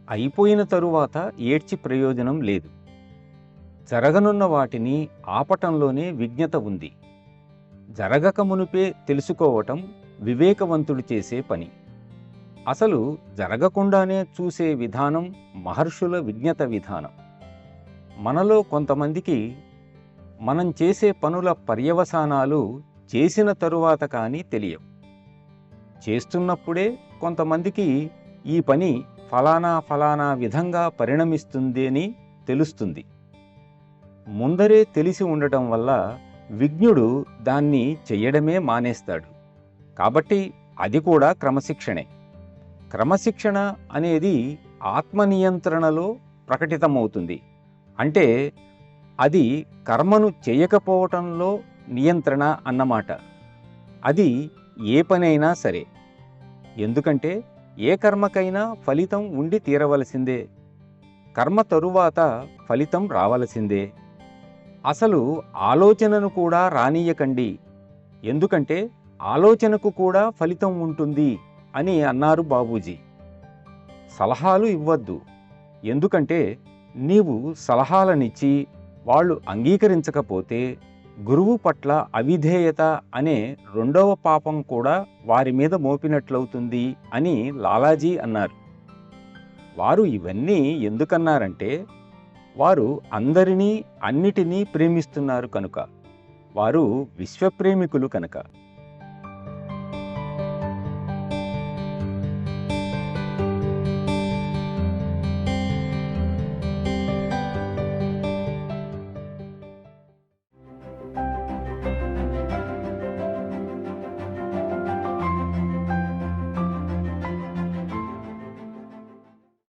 అయిపోయిన తరువాత ఏడ్చి ప్రయోజనం లేదు. జరగనున్న వాటిని ఆపటంలోనే విజ్ఞత ఉంది. జరగక మునుపే తెలుసుకోవటం వివేకవంతుడు చేసే పని. అసలు జరగకుండానే చూసే విధానం మహర్షుల విజ్ఞత విధానం. మనలో కొంతమందికి మనం చేసే పనుల పర్యవసానాలు చేసిన తరువాత కానీ తెలియవు. చేస్తున్నప్పుడే కొంతమందికి ఈ పని ఫలానా ఫలానా విధంగా పరిణమిస్తుందని తెలుస్తుంది. ముందరే తెలిసి ఉండటం వల్ల విజ్ఞుడు దాన్ని చెయ్యడమే మానేస్తాడు. కాబట్టి అది కూడా క్రమశిక్షణే. క్రమశిక్షణ అనేది ఆత్మనియంత్రణలో ప్రకటితమవుతుంది. అంటే అది కర్మను చేయకపోవటంలో నియంత్రణ అన్నమాట. అది ఏ పనైనా సరే. ఎందుకంటే ఏ కర్మకైనా ఫలితం ఉండి తీరవలసిందే. కర్మ తరువాత ఫలితం రావలసిందే. అసలు ఆలోచనను కూడా రానీయకండి. ఎందుకంటే ఆలోచనకు కూడా ఫలితం ఉంటుంది అని అన్నారు బాబూజీ. సలహాలు ఇవ్వద్దు. ఎందుకంటే నీవు సలహాలనిచ్చి వాళ్ళు అంగీకరించకపోతే గురువు పట్ల అవిధేయత అనే రెండవ పాపం కూడా వారి మీద మోపినట్లవుతుంది అని లాలాజీ అన్నారు. వారు ఇవన్నీ ఎందుకన్నారంటే వారు అందరినీ అన్నిటినీ ప్రేమిస్తున్నారు కనుక. వారు విశ్వప్రేమికులు కనుక.